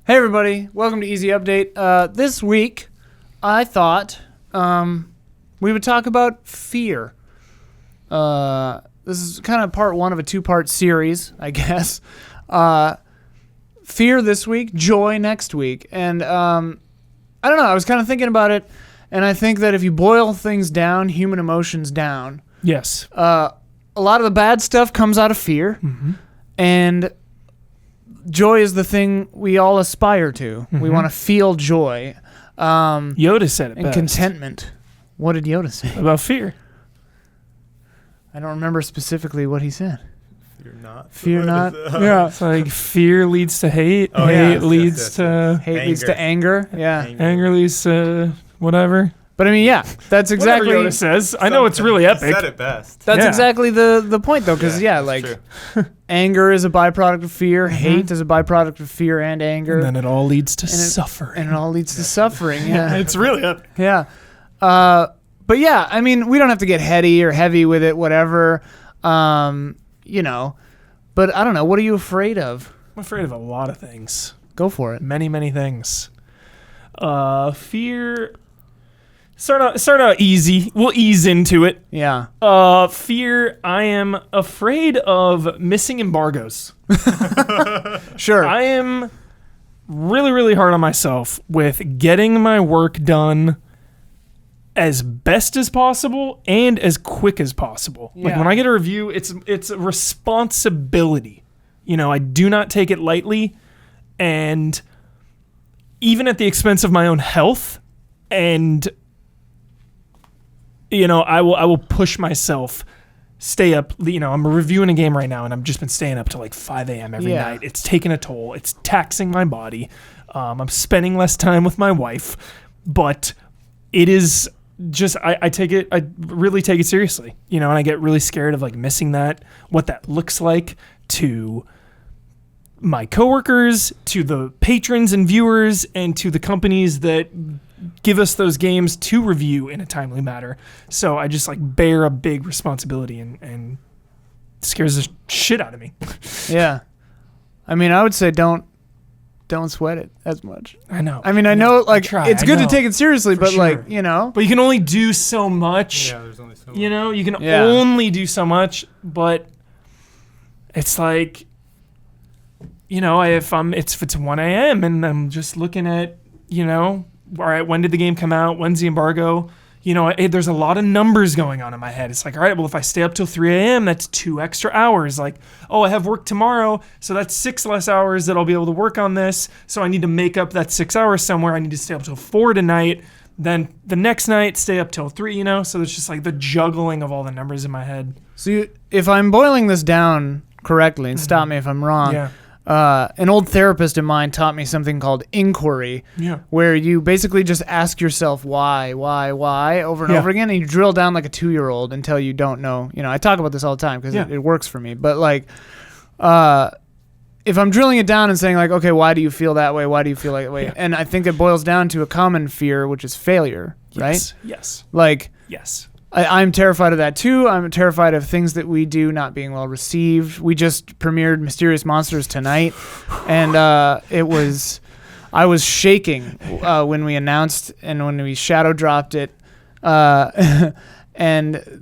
Hey everybody, welcome to Easy Update. This week, I thought we would talk about fear. This is kind of part one of a two-part series, I guess. Fear this week, joy next week. And I don't know, I was kind of thinking about it, and I think that if you boil things down, human emotions down, yes, a lot of the bad stuff comes out of fear, and joy is the thing we all aspire to. We want to feel joy. Yoda said it and best. Contentment. What did Yoda say? About fear. I don't remember specifically what he said. Fear not. Fear not. Yeah. It's like fear leads to hate. Oh, hate yes, leads yes, to... Hate leads to anger. Yeah. Anger leads to whatever. But I mean, yeah, that's exactly... Whatever Yoda says. I know it's really epic. You said it best. That's Yeah. exactly the point, though, because, that's like, true. anger is a byproduct of fear. Hate is a byproduct of fear and anger. And then it all leads to And it- suffering. And it all leads to suffering, yeah. It's really epic. Yeah. But yeah, I mean, we don't have to get heady or heavy with it, whatever. You know. But I don't know. What are you afraid of? I'm afraid of a lot of things. Go for it. Many, many things. Fear... Start out easy. We'll ease into it. Yeah. Fear, I am afraid of missing embargoes. Sure. I am really, really hard on myself with getting my work done as best as possible and as quick as possible. Like Yeah. when I get a review, it's a responsibility. You know, I do not take it lightly, and even at the expense of my own health, and you know, I will push myself, stay up. You know, I'm reviewing a game right now, and I've just been staying up till like 5 a.m. every Yeah. night. It's taking a toll. It's taxing my body. I'm spending less time with my wife, but it is just I really take it seriously. You know, and I get really scared of like missing that, what that looks like to my coworkers, to the patrons and viewers, and to the companies that give us those games to review in a timely manner. So I just like bear a big responsibility, and it scares the shit out of me. Yeah. I mean, I would say don't sweat it as much. I know. I mean, I know, like, try. it's I good to know. take it seriously, For but, sure. like, you know. But you can only do so much. Yeah, there's only so much. You know, you can Yeah. only do so much, but it's like, you know, if it's 1 a.m. and I'm just looking at, you know, all right, when did the game come out? When's the embargo? You know, there's a lot of numbers going on in my head. It's like, all right, well, if I stay up till 3 a.m., that's 2 extra hours. Like, oh, I have work tomorrow, so that's 6 less hours that I'll be able to work on this. So I need to make up that 6 hours somewhere. I need to stay up till 4 tonight. Then the next night, stay up till 3, you know? So it's just like the juggling of all the numbers in my head. So if I'm boiling this down correctly, and stop me if I'm wrong, Yeah. an old therapist of mine taught me something called inquiry, Yeah. where you basically just ask yourself why over and Yeah. over again, and you drill down like a 2-year-old until you don't know. You know, I talk about this all the time because Yeah. it works for me. But like, if I'm drilling it down and saying like, okay, why do you feel that way? Why do you feel like that way? Yeah. And I think it boils down to a common fear, which is failure, right? Yes. Yes. Like, Yes. I'm terrified of that too. I'm terrified of things that we do not being well received. We just premiered Mysterious Monsters tonight, and I was shaking when we announced and when we shadow dropped it. And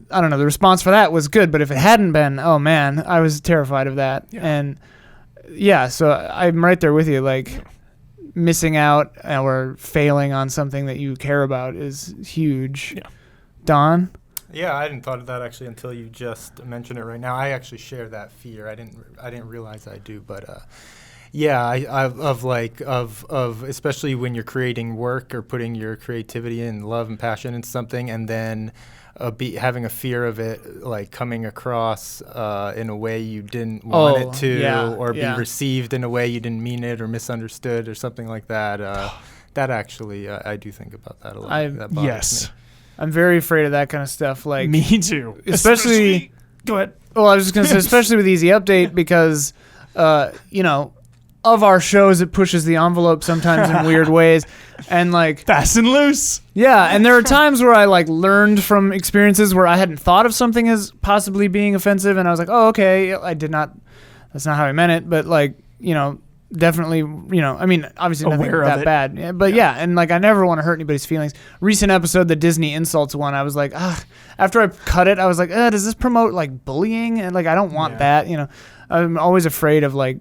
I don't know, the response for that was good, but if it hadn't been, oh man, I was terrified of that. Yeah. And yeah, so I'm right there with you. Like, missing out or failing on something that you care about is huge. Yeah. Don? Yeah, I hadn't thought of that actually until you just mentioned it right now. I actually share that fear. I didn't realize I do, but yeah, of especially when you're creating work or putting your creativity and love and passion in something, and then having a fear of it like coming across in a way you didn't want it to, or be received in a way you didn't mean it, or misunderstood, or something like that. That actually, I do think about that a lot. That bothers Yes. me. I'm very afraid of that kind of stuff. Like, Me too. Especially Go ahead. well, I was just going to say, especially with Easy Update, because, you know, of our shows, it pushes the envelope sometimes in weird ways. And like, Fast and loose. yeah. And there are times where I like learned from experiences where I hadn't thought of something as possibly being offensive. And I was like, oh, okay. That's not how I meant it. But like, you know, definitely, I mean, obviously nothing Aware of that it. bad, yeah, but yeah, and like I never want to hurt anybody's feelings. Recent episode, the Disney insults one, I was like, after I cut it, I was like, does this promote like bullying? And like, I don't want that, I'm always afraid of like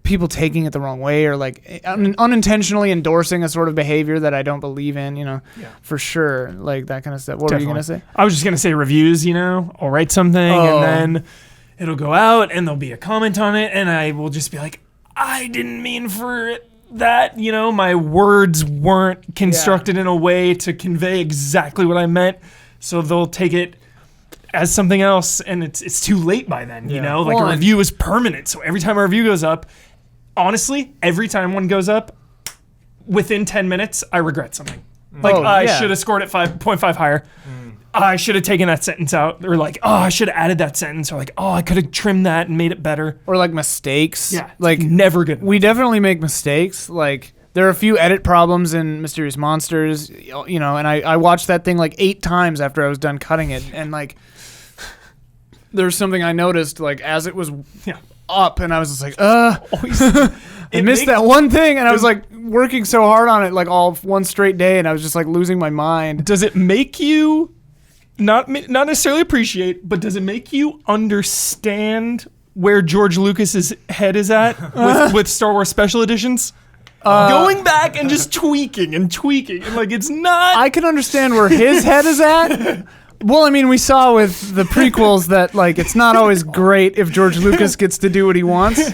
people taking it the wrong way or like unintentionally endorsing a sort of behavior that I don't believe in, for sure, like that kind of stuff. What were you going to say? I was just going to say reviews, I'll write something and then it'll go out and there'll be a comment on it and I will just be like, I didn't mean for that, my words weren't constructed in a way to convey exactly what I meant. So they'll take it as something else and it's too late by then, like a review is permanent. So every time a review goes up, honestly, every time one goes up, within 10 minutes, I regret something. Like, I should have scored it 5.5 higher. I should have taken that sentence out. Or like, I should have added that sentence. Or like, I could have trimmed that and made it better. Or like mistakes. Yeah, like never good. We definitely make mistakes. Like there are a few edit problems in Mysterious Monsters, and I watched that thing like 8 times after I was done cutting it. And like, there's something I noticed like as it was up and I was just like, I missed that one thing, and I was like working so hard on it like all one straight day, and I was just like losing my mind. Does it make you not necessarily appreciate, but does it make you understand where George Lucas's head is at with Star Wars special editions? Going back and just tweaking and like it's not. I can understand where his head is at. Well, I mean, we saw with the prequels that like it's not always great if George Lucas gets to do what he wants.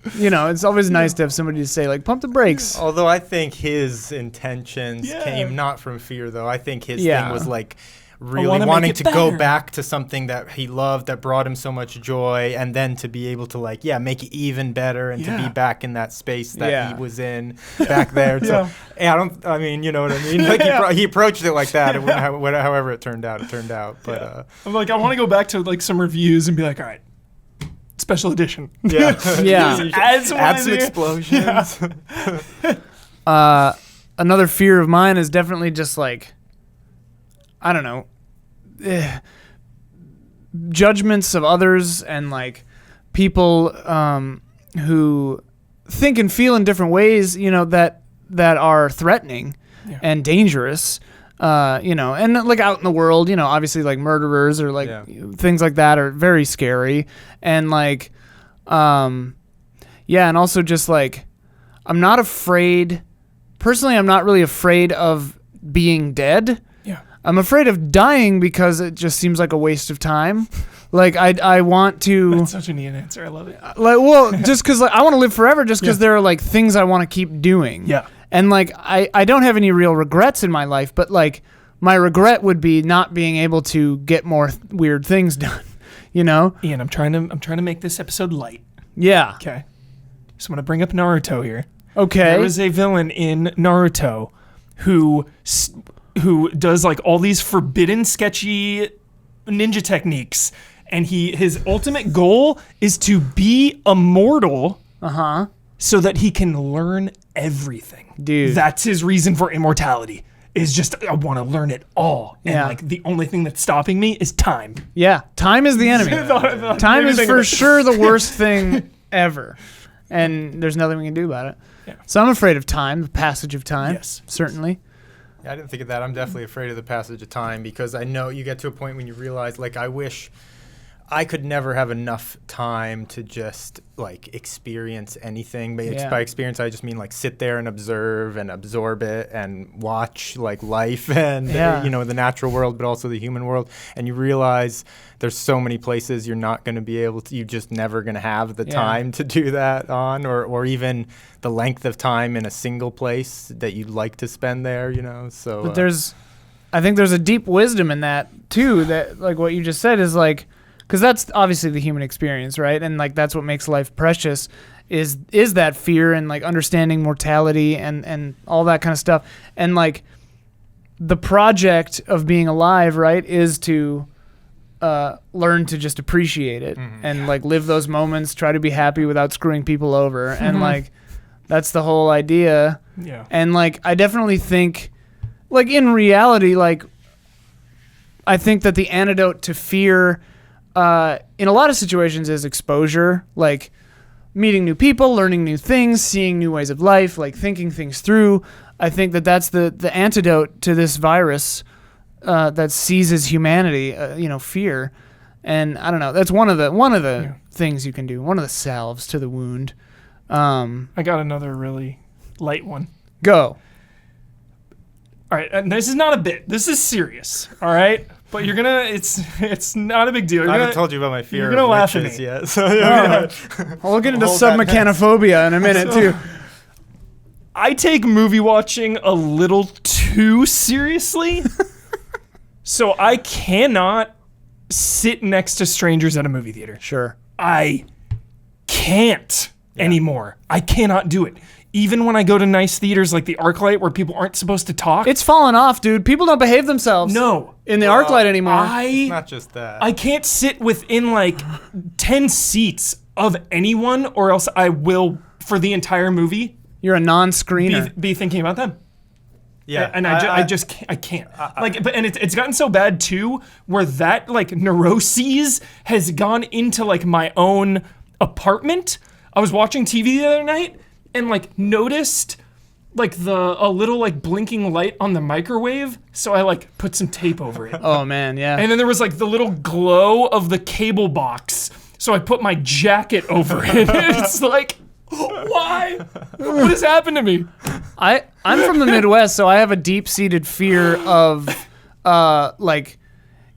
It's always nice to have somebody to say, like, pump the brakes. Although I think his intentions came not from fear, though. I think his thing was, like, really wanting to go back to something that he loved, that brought him so much joy, and then to be able to, like, make it even better and to be back in that space that he was in back there. So, I mean, you know what I mean? Like, he approached it like that. However it turned out, it turned out. But I'm like, I want to go back to, like, some reviews and be like, all right. Special edition. Yeah. Add some explosions. Another fear of mine is definitely just like, I don't know, judgments of others and like people who think and feel in different ways, that are threatening and dangerous. And like out in the world, obviously like murderers or like things like that are very scary. And like, and also just like, I'm not afraid, personally, I'm not really afraid of being dead. Yeah. I'm afraid of dying because it just seems like a waste of time. Like I want to. That's such a neat answer. I love it. Like, well, just because like I want to live forever, just because there are like things I want to keep doing. Yeah. And like I don't have any real regrets in my life, but like my regret would be not being able to get more weird things done. Ian, I'm trying to make this episode light. Yeah. Okay. So I'm gonna bring up Naruto here. Okay. There was a villain in Naruto who does like all these forbidden, sketchy ninja techniques, and his ultimate goal is to be immortal. So that he can learn everything. Dude. That's his reason for immortality. Is just I want to learn it all. And like the only thing that's stopping me is time. Yeah. Time is the enemy. Time is for sure the worst thing ever. And there's nothing we can do about it. Yeah. So I'm afraid of time, the passage of time. Yes. Certainly. Yeah, I didn't think of that. I'm definitely afraid of the passage of time because I know you get to a point when you realize, like, I wish I could never have enough time to just like experience anything. But by experience, I just mean like sit there and observe and absorb it and watch like life and the natural world, but also the human world. And you realize there's so many places you're not going to be able to. You're just never going to have the time to do that on, or even the length of time in a single place that you'd like to spend there. So. But I think there's a deep wisdom in that too. That like what you just said is like. Because that's obviously the human experience, right? And like that's what makes life precious is that fear and like understanding mortality and all that kind of stuff. And like the project of being alive, right, is to learn to just appreciate it and like live those moments, try to be happy without screwing people over. And like that's the whole idea. Yeah. And like I definitely think like in reality, like I think that the antidote to fear in a lot of situations is exposure. Like meeting new people, learning new things, seeing new ways of life, like thinking things through. I think that's the antidote to this virus that seizes humanity, fear. And I don't know, that's one of the things you can do, one of the salves to the wound. I got another really light one. Go. All right, and this is not a bit. This is serious. All right, but it's not a big deal. I haven't told you about my fear you're gonna of laugh at witches me. yet. So yeah. We'll get into submechanophobia in a minute too. I take movie watching a little too seriously, so I cannot sit next to strangers at a movie theater. Sure. I can't anymore. I cannot do it. Even when I go to nice theaters like the ArcLight where people aren't supposed to talk. It's fallen off, dude. People don't behave themselves. No. In the ArcLight anymore. It's not just that. I can't sit within like 10 seats of anyone, or else I will, for the entire movie, You're a non-screener. be thinking about them. Yeah, And I just can't. It's gotten so bad too, where that like neuroses has gone into like my own apartment. I was watching TV the other night and like noticed like a little like blinking light on the microwave, so I like put some tape over it. Oh man, yeah. And then there was like the little glow of the cable box, so I put my jacket over it. It's like, why? What has happened to me? I'm from the Midwest, so I have a deep-seated fear of like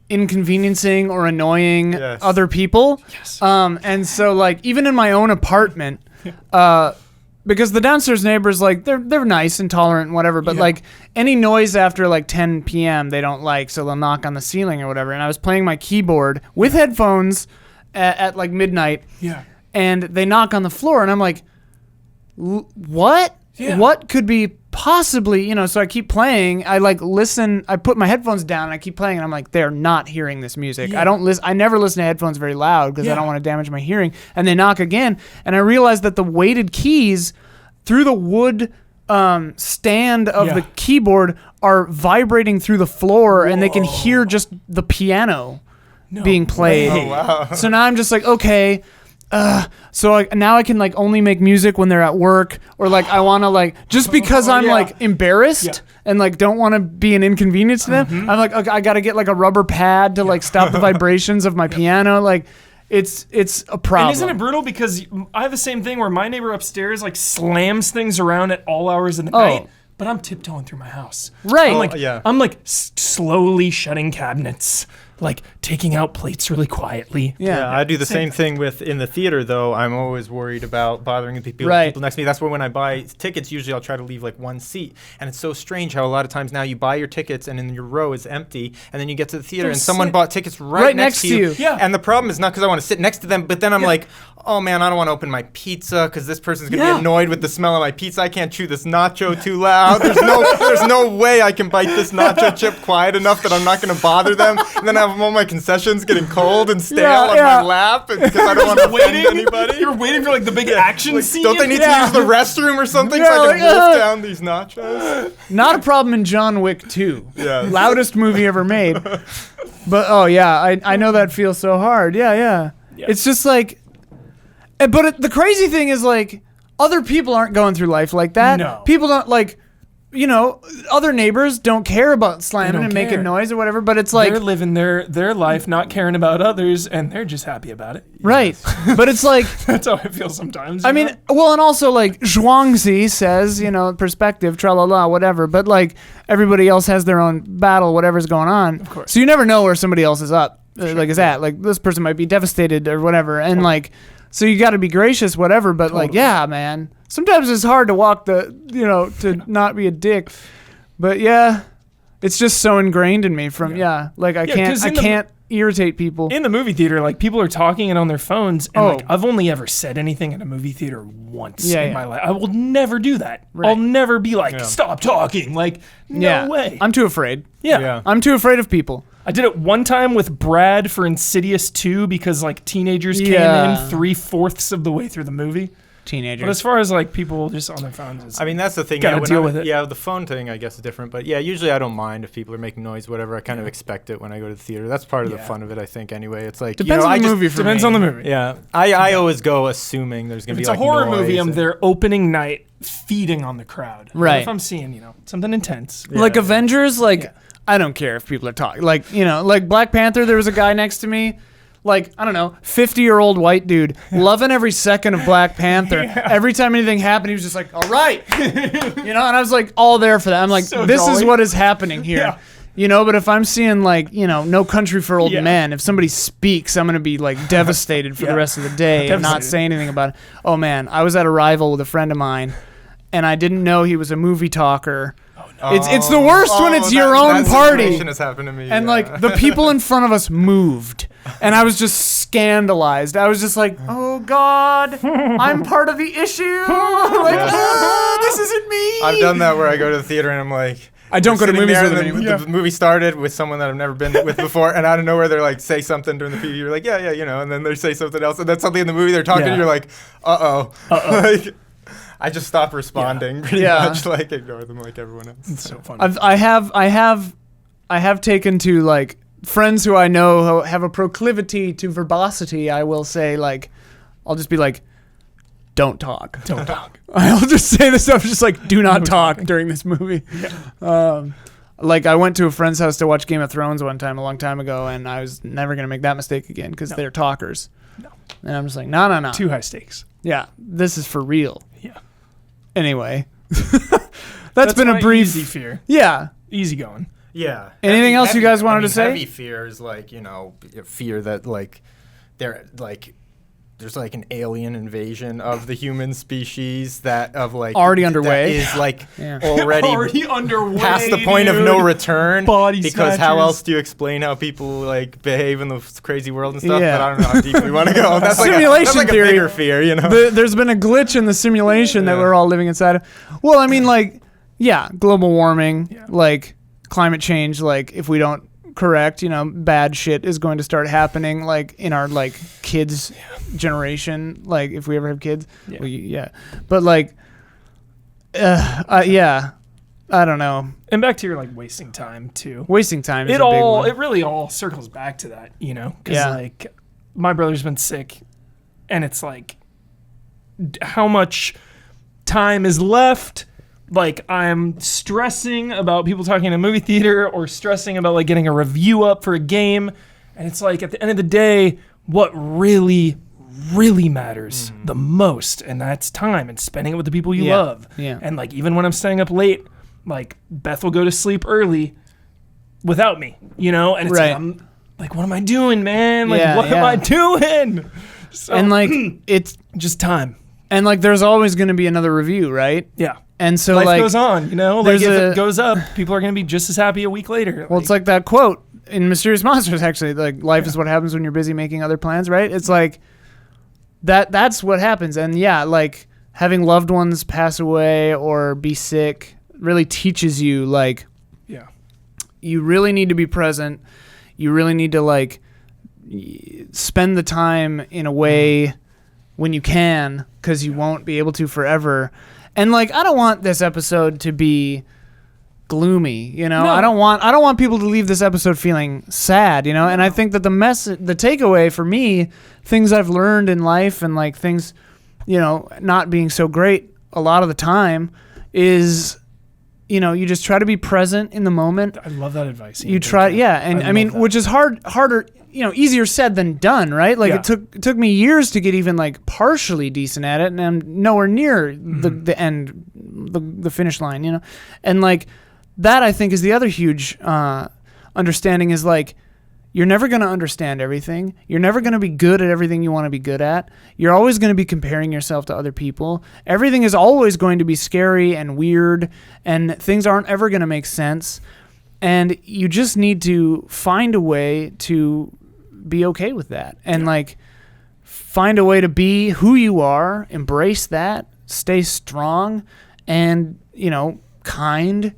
inconveniencing or annoying other people. Yes. And so like even in my own apartment, because the downstairs neighbors, like they're nice and tolerant and whatever, but like any noise after like 10 p.m. they don't like, so they'll knock on the ceiling or whatever. And I was playing my keyboard with headphones at like midnight. Yeah. And they knock on the floor, and I'm like, what? Yeah. What could be possibly, so I keep playing. I like listen, I put my headphones down, and I keep playing, and I'm like, they're not hearing this music. Yeah. I never listen to headphones very loud because I don't want to damage my hearing. And they knock again, and I realize that the weighted keys through the wood stand of the keyboard are vibrating through the floor, and they can hear just the piano being played. Oh, wow. So now I'm just like, okay, so now I can like only make music when they're at work, or like I want to like, just because I'm like embarrassed and like don't want to be an inconvenience to them, I'm like, okay, I got to get like a rubber pad to like stop the vibrations of my piano. Like it's a problem. And isn't it brutal? Because I have the same thing where my neighbor upstairs like slams things around at all hours of the night, but I'm tiptoeing through my house. Right. I'm like slowly shutting cabinets, like taking out plates really quietly. Yeah, I do the same thing in the theater, though. I'm always worried about bothering the people next to me. That's why when I buy tickets, usually I'll try to leave like one seat. And it's so strange how a lot of times now you buy your tickets and then your row is empty, and then you get to the theater and someone bought tickets right next to you. Yeah. And the problem is not because I want to sit next to them, but then I'm like, oh man, I don't want to open my pizza because this person's gonna be annoyed with the smell of my pizza. I can't chew this nacho too loud. There's no way I can bite this nacho chip quiet enough that I'm not gonna bother them. And then I have all my concessions getting cold and stale on my lap because I don't want to offend anybody. You're waiting for like the big action scene. Don't they need to use the restroom or something so I can wolf down these nachos? Not a problem in John Wick 2. Yeah. Loudest movie ever made. But I know that feels so hard. Yeah. It's just like, but the crazy thing is like other people aren't going through life like that. No. People don't like, other neighbors don't care about slamming and making noise or whatever, but it's like they're living their life, not caring about others, and they're just happy about it. Right. But it's like That's how I feel sometimes. I mean, well, and also like Zhuangzi says, perspective, tra-la-la, whatever, but like everybody else has their own battle, whatever's going on. Of course. So you never know where somebody else is up, is at. Like this person might be devastated or whatever, and like, so you got to be gracious, whatever, but like, yeah, man. Sometimes it's hard to walk to not be a dick. But yeah, it's just so ingrained in me from, like I can't irritate people. In the movie theater, like people are talking and on their phones, and like I've only ever said anything in a movie theater once in my life. I will never do that. Right. I'll never be like, stop talking. Like, no way. I'm too afraid. Yeah. I'm too afraid of people. I did it one time with Brad for Insidious 2 because like teenagers came in 3/4 of the way through the movie. teenagers. But as far as like people just on their phones, it's, I mean, that's the thing. Gotta when deal with it. Yeah, the phone thing, I guess, is different. But yeah, usually I don't mind if people are making noise, whatever. I kind of expect it when I go to the theater. That's part of the fun of it, I think. Anyway, it's like Depends on the movie. For depends me. on the movie. Yeah, I always go assuming there's gonna If be it's like a horror noise movie, I'm and- there opening night feeding on the crowd. But Right. if I'm seeing, something intense. Yeah. Like Avengers, like Yeah. I don't care if people are talking. Like like Black Panther. There was a guy next to me. Like, I don't know, 50-year-old white dude, loving every second of Black Panther. Yeah. Every time anything happened, he was just like, all right. And I was like, all there for that. I'm like, So this is jolly. what is happening here. Yeah. But if I'm seeing, like, No Country for Old Yeah. Men, if somebody speaks, I'm going to be, like, devastated for Yeah. the rest of the day and not Devastated. say anything about it. Oh, man, I was at a rival with a friend of mine, and I didn't know he was a movie talker. It's the worst when it's your own that party. situation has happened to me. And yeah. like the people in front of us moved, and I was just scandalized. I was just like, "Oh God, I'm part of the issue. Like, this isn't me." I've done that where I go to the theater and I'm like, I don't go to sitting movies there with and them the, anymore. the movie started with someone that I've never been with before, and out of nowhere they're like, say something during the preview. You're like, yeah, and then they say something else, and then something in the movie they're talking. Yeah. You're like, like, I just stop responding. Pretty Yeah. much, like ignore them like everyone else. It's so funny. I have taken to like friends who I know who have a proclivity to verbosity. I will say like, I'll just be like, don't talk. Don't talk. I'll just say this stuff, just like, do not talk during this movie. Like, I went to a friend's house to watch Game of Thrones one time, a long time ago, and I was never going to make that mistake again because they're talkers. No. And I'm just like, no. Too high stakes. Yeah, this is for real. Yeah. Anyway, that's been a my brief. easy fear. Yeah. Easy going. Yeah. Anything else you guys wanted to say? Heavy fear is like, fear that like there's like an alien invasion of the human species that of like Already underway. that is like Yeah. already underway. past the point of no return. Body because how snatchers. else do you explain how people like behave in the crazy world and stuff? Yeah. But I don't know how deep we want to go. That's like Simulation that's like theory. a bigger fear, There's been a glitch in the simulation that Yeah. we're all living inside of. Well, I mean, like, yeah, global warming, like climate change, like if we don't correct, bad shit is going to start happening, like in our like kids' generation, like if we ever have kids. Yeah. But like, yeah, I don't know. And back to your like wasting time too. Wasting time is It a big one. it really all circles back to that, because Yeah. like my brother's been sick, and it's like how much time is left. Like I'm stressing about people talking in a movie theater or stressing about like getting a review up for a game, and it's like at the end of the day, what really matters the most, and that's time and spending it with the people you Yeah. love. Yeah. And like even when I'm staying up late, like Beth will go to sleep early without me, and it's Right. like I'm like, what am I doing, man? Like Yeah, what am yeah. I doing? So, And like it's just time. and like there's always going to be another review, right? Yeah. And so Life like goes on, Like there's if a- it goes up, people are going to be just as happy a week later. Well, it's like that quote in Mysterious Monsters, actually, like life is what happens when you're busy making other plans, right? It's like that's what happens. And yeah, like having loved ones pass away or be sick really teaches you like yeah. you really need to be present. You really need to like spend the time in a way when you can, because you won't be able to forever. And like I don't want this episode to be gloomy, No. I don't want people to leave this episode feeling sad, and I think that the takeaway for me, things I've learned in life and like things, not being so great a lot of the time is, you just try to be present in the moment. I love that advice. You try, yeah, and I mean, love that. which is harder, easier said than done, right? Like Yeah. it took me years to get even like partially decent at it, and I'm nowhere near the end, the finish line, and like that I think is the other huge understanding is like you're never going to understand everything. You're never going to be good at everything you want to be good at. You're always going to be comparing yourself to other people. Everything is always going to be scary and weird, and things aren't ever going to make sense. And you just need to find a way to be okay with that. And like find a way to be who you are, embrace that, stay strong and, kind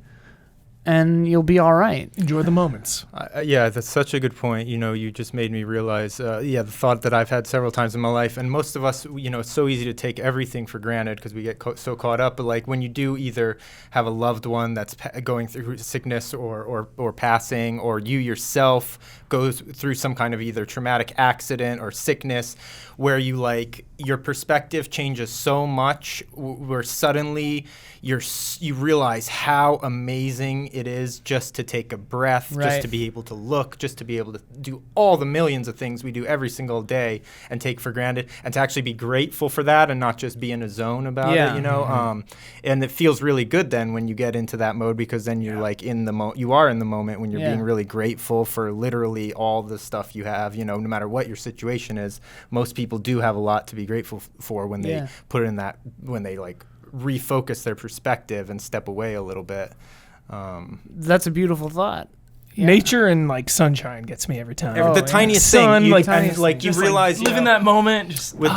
and you'll be all right. Enjoy the moments. Yeah, that's such a good point. You just made me realize, the thought that I've had several times in my life, and most of us, it's so easy to take everything for granted because we get so caught up. But like when you do either have a loved one that's going through sickness or passing, or you yourself goes through some kind of either traumatic accident or sickness, where your perspective changes so much, where suddenly you realize how amazing it is just to take a breath, just to be able to look, just to be able to do all the millions of things we do every single day and take for granted, and to actually be grateful for that and not just be in a zone about it, and it feels really good then when you get into that mode, because then you're like you are in the moment when you're being really grateful for literally all the stuff you have, no matter what your situation is. Most people do have a lot to be grateful for when they put in that, when they like refocus their perspective and step away a little bit. That's a beautiful thought. Yeah. Nature and like sunshine gets me every time. The tiniest Sun, thing, you realize live in that moment. Just when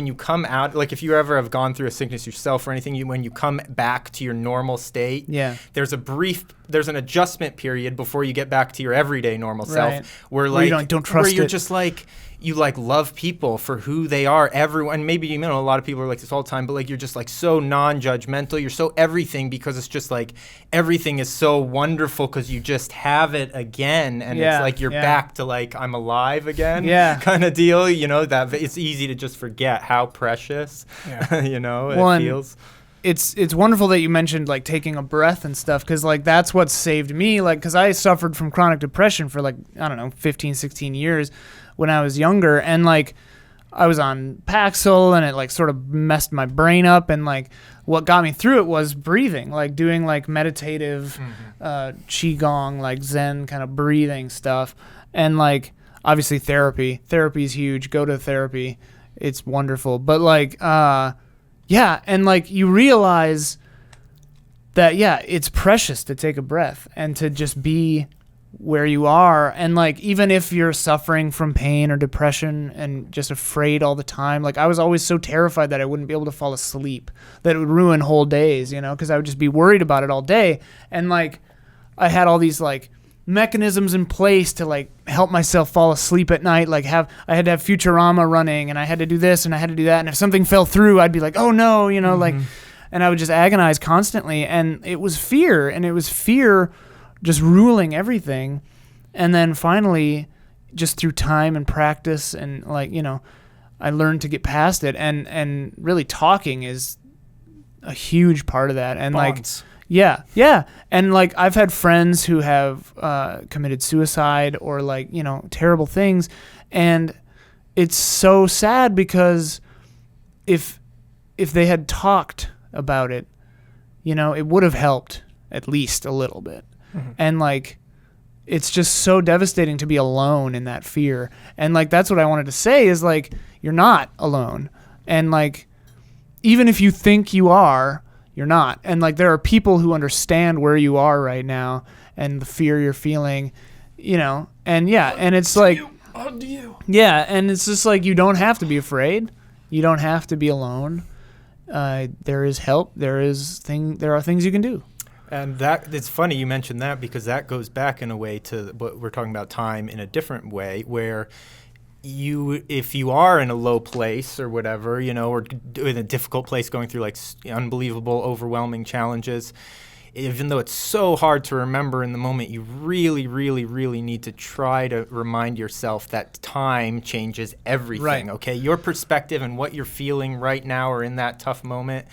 you come out, like if you ever have gone through a sickness yourself or anything, when you come back to your normal state, there's an adjustment period before you get back to your everyday normal self, where like you don't trust where you're it. just like. You like love people for who they are. Everyone, maybe a lot of people are like this all the time, but like you're just like so non-judgmental. You're so everything, because it's just like everything is so wonderful because you just have it again, and it's like you're back to like I'm alive again, kind of deal. That it's easy to just forget how precious, it feels. It's wonderful that you mentioned like taking a breath and stuff, because like that's what saved me, like because I suffered from chronic depression for like 15, 16 years when I was younger, and like I was on Paxil and it like sort of messed my brain up, and like what got me through it was breathing, like doing like meditative qigong, like Zen kind of breathing stuff, and like obviously therapy is huge. Go to therapy, it's wonderful. But like and like you realize that it's precious to take a breath and to just be where you are, and like even if you're suffering from pain or depression and just afraid all the time, like I was always so terrified that I wouldn't be able to fall asleep, that it would ruin whole days, because I would just be worried about it all day, and like I had all these like mechanisms in place to like help myself fall asleep at night, like I had to have Futurama running, and I had to do this and I had to do that, and if something fell through I'd be like, oh no, like, and I would just agonize constantly, and it was fear just ruling everything. And then finally, just through time and practice and like, I learned to get past it, and really talking is a huge part of that. And bonds. like, and like I've had friends who have committed suicide or like, terrible things, and it's so sad because if they had talked about it, it would have helped at least a little bit. And like it's just so devastating to be alone in that fear, and like that's what I wanted to say is like you're not alone, and like even if you think you are, you're not, and like there are people who understand where you are right now and the fear you're feeling, and and it's like and it's just like you don't have to be afraid, you don't have to be alone. There is help, there are things you can do. And that it's funny you mentioned that, because that goes back in a way to what we're talking about, time in a different way, where if you are in a low place or whatever, or in a difficult place, going through like unbelievable, overwhelming challenges, even though it's so hard to remember in the moment, you really, really, really need to try to remind yourself that time changes everything. Okay, your perspective and what you're feeling right now or in that tough moment,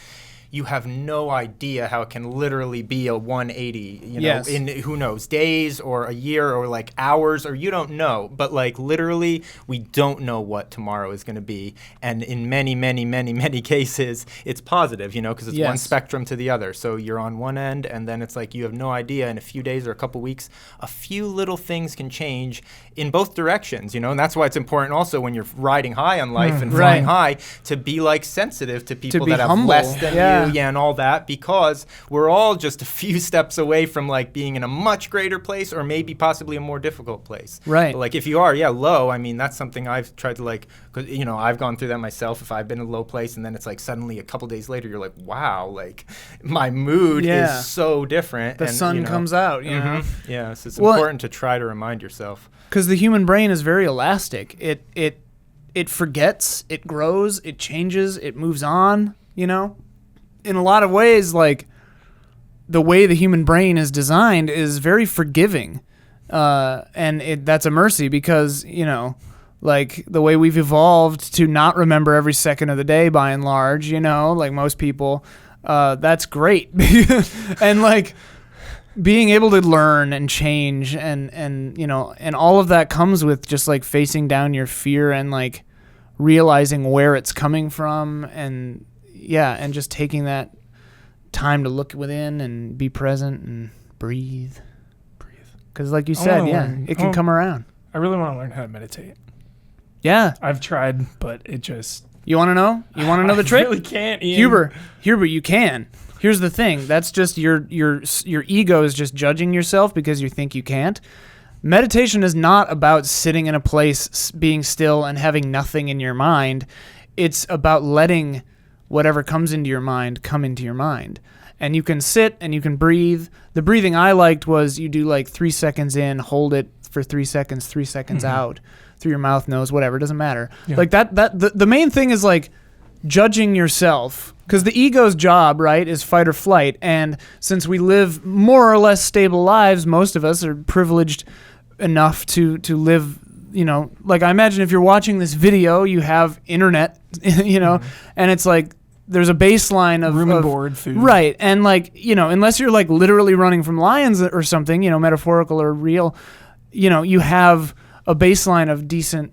you have no idea how it can literally be a 180, in who knows, days or a year or like hours, or you don't know. But like literally, we don't know what tomorrow is going to be. And in many, many, many, many cases, it's positive, because it's one spectrum to the other. So you're on one end, and then it's like you have no idea. In a few days or a couple weeks, a few little things can change in both directions, and that's why it's important also when you're riding high on life and flying high to be like sensitive to people that have less than you. and all that, because we're all just a few steps away from like being in a much greater place, or maybe possibly a more difficult place. Right. But like if you are, low, I mean, that's something I've tried to like, 'cause, I've gone through that myself. If I've been in a low place and then it's like suddenly a couple days later, you're like, wow, like my mood is so different. The and, sun comes out, Yeah, so it's important to try to remind yourself. Because the human brain is very elastic. It forgets, it grows, it changes, it moves on, In a lot of ways, like, the way the human brain is designed is very forgiving. And that's a mercy because, like, the way we've evolved to not remember every second of the day, by and large, like most people, that's great. And, like, being able to learn and change and all of that comes with just like facing down your fear and like realizing where it's coming from and just taking that time to look within and be present and breathe. Because like you said, it can come around. I really want to learn how to meditate. Yeah. I've tried, but it just... You want to know? You want to know the trick? I really can't, Ian. Huber, you can. Here's the thing. That's just your ego is just judging yourself because you think you can't. Meditation is not about sitting in a place, being still, and having nothing in your mind. It's about letting whatever comes into your mind come into your mind. And you can sit and you can breathe. The breathing I liked was you do like 3 seconds in, hold it for 3 seconds, 3 seconds out through your mouth, nose, whatever. It doesn't matter. Yeah. Like the main thing is like judging yourself. Because the ego's job, right, is fight or flight. And since we live more or less stable lives, most of us are privileged enough to live, like I imagine if you're watching this video, you have internet, and it's like there's a baseline of room and board, food. Right. And like, unless you're like literally running from lions or something, metaphorical or real, you have a baseline of decent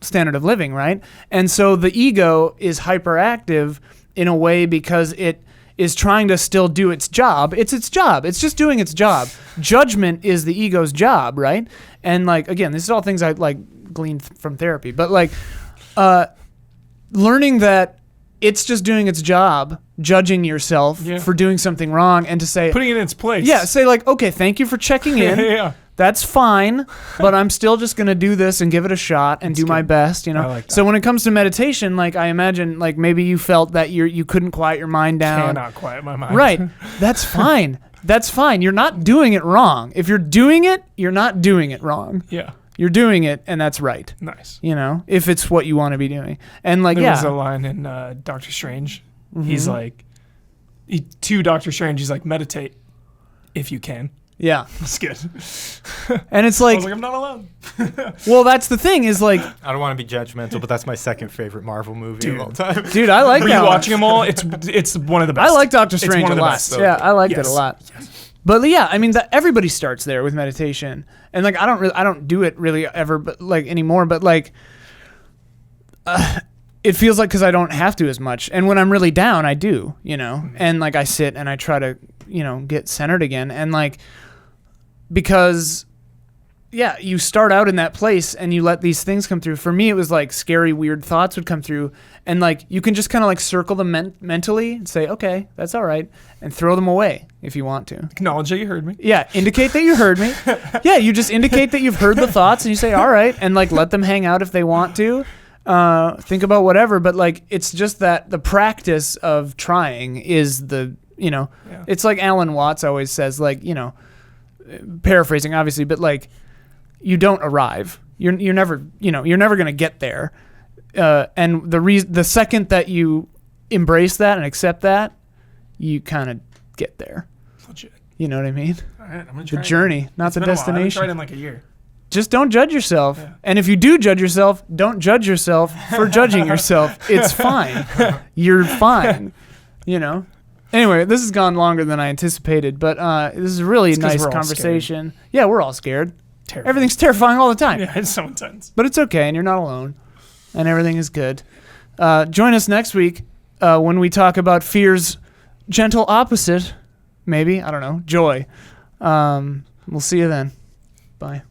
standard of living, right? And so the ego is hyperactive in a way because it is trying to still do its job. It's its job. It's just doing its job. Judgment is the ego's job, right? And like, again, this is all things I like gleaned from therapy, but like learning that it's just doing its job, judging yourself for doing something wrong and to say... Putting it in its place. Yeah, say like, okay, thank you for checking in. Yeah. That's fine, but I'm still just going to do this and give it a shot and do my best, I like that. So when it comes to meditation, like I imagine like maybe you felt that you couldn't quiet your mind down. Cannot quiet my mind. Right. That's fine. That's fine. You're not doing it wrong. If you're doing it, you're not doing it wrong. Yeah. You're doing it and that's right. Nice. If it's what you want to be doing. And like, there was a line in Doctor Strange. He's like, to Doctor Strange, he's like, meditate if you can. Yeah. That's good. And it's like... I was like, I'm not alone. Well, that's the thing is like... I don't want to be judgmental, but that's my second favorite Marvel movie of all time. Dude, I like that Rewatching them all, it's one of the best. I like Doctor Strange a lot. Best. Yeah, I liked it a lot. Yes. But yeah, I mean, everybody starts there with meditation. And like, I don't do it really ever, but like anymore, but like... it feels like because I don't have to as much. And when I'm really down, I do, And like I sit and I try to, get centered again. And like... Because, you start out in that place and you let these things come through. For me, it was like scary, weird thoughts would come through. And like, you can just kind of like circle them mentally and say, okay, that's all right. And throw them away if you want to. Acknowledge that you heard me. Yeah, indicate that you heard me. Yeah, you just indicate that you've heard the thoughts and you say, all right. And like, let them hang out if they want to. Think about whatever. But like, it's just that the practice of trying is the, it's like Alan Watts always says, like, paraphrasing obviously, but like you don't arrive. You're never going to get there. And the second that you embrace that and accept that, you kind of get there. Legit. You know what I mean? All right, I'm gonna try the journey, not the destination. I haven't tried in like a year. Just don't judge yourself. Yeah. And if you do judge yourself, don't judge yourself for judging yourself. It's fine. You're fine. Anyway, this has gone longer than I anticipated, but this is a really nice conversation. Yeah, we're all scared. Terrifying. Everything's terrifying all the time. Yeah, it's so intense. But it's okay, and you're not alone, and everything is good. Join us next week when we talk about fear's gentle opposite, maybe. I don't know, joy. We'll see you then. Bye.